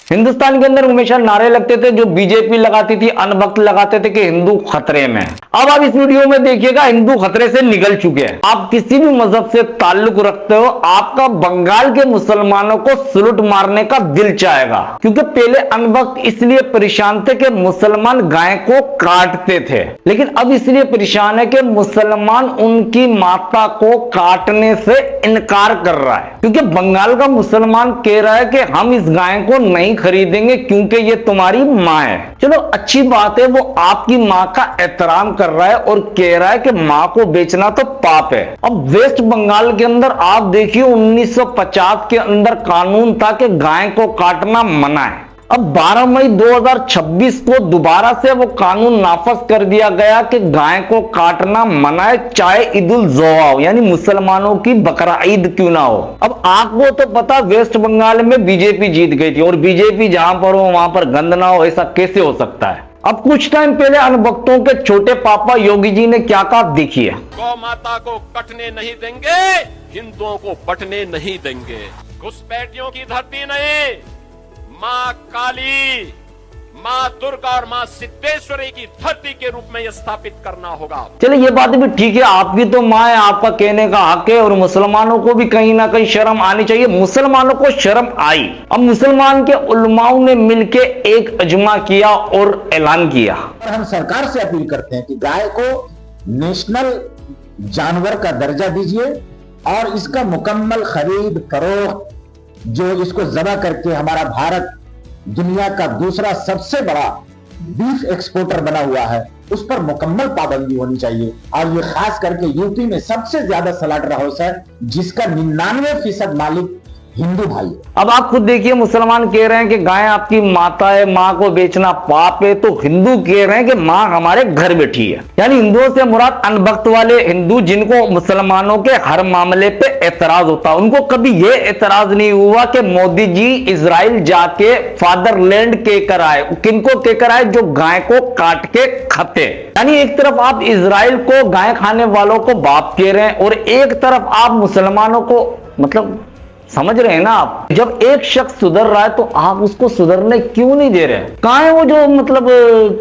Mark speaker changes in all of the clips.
Speaker 1: हिंदुस्तान के अंदर हमेशा नारे लगते थे जो बीजेपी लगाती थी, अन्य वक्त लगाते थे कि हिंदू खतरे में। अब आप इस वीडियो में देखिएगा, हिंदू खतरे से निकल चुके हैं। आप किसी भी मजहब से ताल्लुक रखते हो, आपका बंगाल के मुसलमानों को सलूट मारने का दिल चाहेगा, क्योंकि पहले अन्य वक्त इसलिए परेशान थे कि मुसलमान गाय को काटते थे, लेकिन अब इसलिए परेशान है कि मुसलमान उनकी माता को काटने से इनकार कर रहा है, क्योंकि बंगाल का मुसलमान कह रहा है कि हम इस गाय को नहीं खरीदेंगे क्योंकि ये तुम्हारी मां है। चलो अच्छी बात है, वो आपकी मां का एहतराम कर रहा है और कह रहा है कि मां को बेचना तो पाप है। अब वेस्ट बंगाल के अंदर आप देखिए 1950 के अंदर कानून था कि गाय को काटना मना है। अब 12 मई 2026 को दोबारा से वो कानून नाफज कर दिया गया कि गाय को काटना मना है, चाहे ईद उल जुहा हो, यानी मुसलमानों की बकरा ईद क्यों ना हो। अब आपको तो पता वेस्ट बंगाल में बीजेपी जीत गई थी, और बीजेपी जहां पर हो वहां पर गंद ना हो, ऐसा कैसे हो सकता है। अब कुछ टाइम पहले अनभक्तों के छोटे पापा योगी जी ने क्या कहा, देखिए।
Speaker 2: गौ माता को कटने नहीं देंगे, हिंदुओं को बटने नहीं देंगे। घुसपैठियों की धरती नहीं, मां काली, मां दुर्गा और मां सिद्धेश्वरी की धरती के रूप में यह स्थापित करना होगा। चलिए
Speaker 1: ये बात भी ठीक है, आपकी तो मां है, आपका कहने का हक है, और मुसलमानों को भी कहीं ना कहीं शर्म आनी चाहिए। मुसलमानों को शर्म आई। अब मुसलमान के उलमाओं ने मिलकर एक अजमा किया और ऐलान किया।
Speaker 3: हम सरकार से अपील करते हैं कि गाय को नेशनल जानवर का दर्जा दीजिए और इसका मुकम्मल खरीद फरोख्त, जो इसको जबा करके हमारा भारत दुनिया का दूसरा सबसे बड़ा बीफ एक्सपोर्टर बना हुआ है, उस पर मुकम्मल पाबंदी होनी चाहिए। और ये खास करके यूपी में सबसे ज्यादा स्लॉटर हाउस है, जिसका 99% मालिक हिंदू भाई।
Speaker 1: अब आप खुद देखिए, मुसलमान कह रहे हैं कि गाय आपकी माता है, मां को बेचना पाप है, तो हिंदू कह रहे हैं कि मां हमारे घर बैठी है। यानी हिंदुओं से मुराद अनभक्त वाले हिंदू, जिनको मुसलमानों के हर मामले पे एतराज होता है। उनको कभी यह एतराज नहीं हुआ कि मोदी जी इजराइल जाके फादरलैंड कहकर आए। किनको कहकर आए? जो गाय को काट के खाते। यानी एक तरफ आप इजराइल को, गाय खाने वालों को बाप कह रहे हैं, और एक तरफ आप मुसलमानों को, मतलब समझ रहे हैं ना आप। जब एक शख्स सुधर रहा है तो आप उसको सुधरने क्यों नहीं दे रहे? कहां है वो जो, मतलब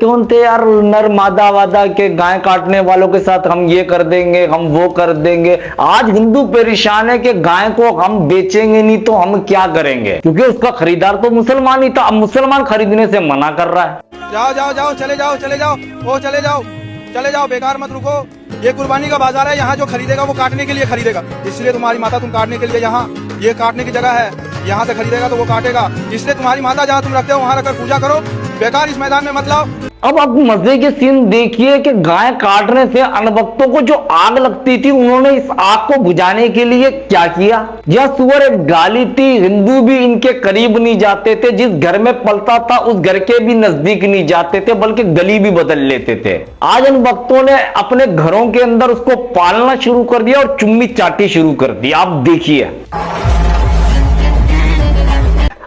Speaker 1: कौन थे यार, नर मादा वादा के गाय काटने वालों के साथ हम ये कर देंगे, हम वो कर देंगे। आज हिंदू परेशान है कि गाय को हम बेचेंगे नहीं तो हम क्या करेंगे, क्योंकि उसका खरीदार तो मुसलमान ही था। अब मुसलमान खरीदने से मना कर रहा है।
Speaker 4: जाओ जाओ जाओ, चले जाओ चले जाओ, वो चले जाओ चले जाओ, बेकार मत रुको। ये कुर्बानी का बाजार है, यहाँ जो खरीदेगा वो काटने के लिए खरीदेगा। इसलिए तुम्हारी माता तुम काटने के लिए, यहाँ ये काटने की जगह है, यहाँ से खरीदेगा तो वो काटेगा। इसलिए तुम्हारी माता जहाँ तुम रखते हो वहाँ रखकर पूजा करो, बेकार इस मैदान में मत लाओ।
Speaker 1: अब आप मजे के सीन देखिए कि गाय काटने से अनभक्तों को जो आग लगती थी, उन्होंने इस आग को बुझाने के लिए क्या किया? यह सुअर एक गाली थी, हिंदू भी इनके करीब नहीं जाते थे। जिस घर में पलता था उस घर के भी नजदीक नहीं जाते थे, बल्कि गली भी बदल लेते थे। आज अनभक्तों ने अपने घरों के अंदर उसको पालना शुरू कर दिया और चुम्मी चाटी शुरू कर दी। आप देखिए,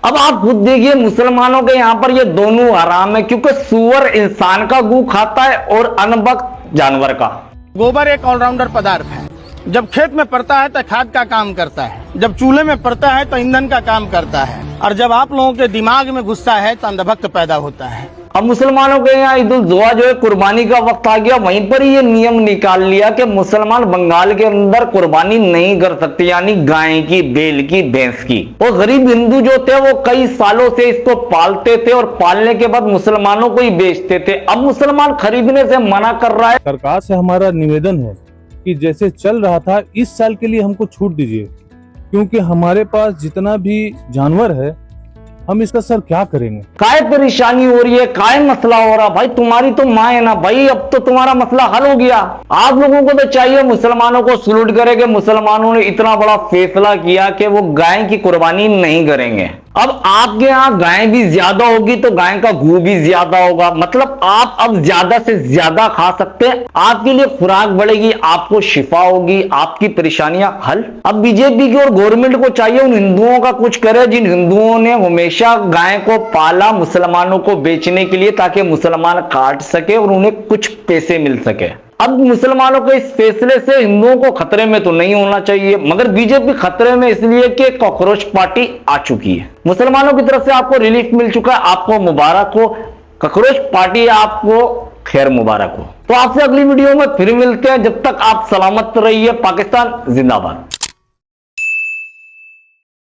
Speaker 1: अब आप खुद देखिए, मुसलमानों के यहां पर ये दोनों हराम है, क्योंकि सुअर इंसान का गू खाता है और अनभक्त जानवर का।
Speaker 5: गोबर एक ऑलराउंडर पदार्थ है। जब खेत में पड़ता है तो खाद का काम करता है, जब चूल्हे में पड़ता है तो ईंधन का काम करता है, और जब आप लोगों के दिमाग में घुसता है तो अंधभक्त पैदा होता है।
Speaker 1: अब मुसलमानों के यहाँ ईद उल जुहा जो है, कुर्बानी का वक्त आ गया, वहीं पर ही ये नियम निकाल लिया कि मुसलमान बंगाल के अंदर कुर्बानी नहीं कर सकते, यानी गाय की, बैल की, भैंस की। और गरीब हिंदू जो थे वो कई सालों से इसको पालते थे और पालने के बाद मुसलमानों को ही बेचते थे। अब मुसलमान खरीदने से मना कर रहा है।
Speaker 6: सरकार से हमारा निवेदन है कि जैसे चल रहा था इस साल के लिए हमको छूट दीजिए, क्योंकि हमारे पास जितना भी जानवर है हम इसका सर क्या करेंगे। काय
Speaker 1: परेशानी हो रही है, काय मसला हो रहा? भाई तुम्हारी तो माँ है ना भाई, अब तो तुम्हारा मसला हल हो गया। आप लोगों को तो चाहिए मुसलमानों को सलूट करे कि मुसलमानों ने इतना बड़ा फैसला किया कि वो गाय की कुर्बानी नहीं करेंगे। अब आपके यहाँ गाय भी ज्यादा होगी तो गाय का घू भी ज्यादा होगा, मतलब आप अब ज्यादा से ज्यादा खा सकते हैं, आपके लिए खुराक बढ़ेगी, आपको शिफा होगी, आपकी परेशानियां हल। अब बीजेपी की और गवर्नमेंट को चाहिए उन हिंदुओं का कुछ करे जिन हिंदुओं ने हमेशा गाय को पाला मुसलमानों को बेचने के लिए, ताकि मुसलमान काट सके और उन्हें कुछ पैसे मिल सके। अब मुसलमानों के इस फैसले से हिंदुओं को खतरे में तो नहीं होना चाहिए, मगर बीजेपी खतरे में इसलिए कि कॉकरोच पार्टी आ चुकी है। मुसलमानों की तरफ से आपको रिलीफ मिल चुका है, आपको मुबारक हो। कॉकरोच पार्टी आपको खैर मुबारक हो। तो आपसे अगली वीडियो में फिर मिलते हैं, जब तक आप सलामत रहिए। पाकिस्तान जिंदाबाद।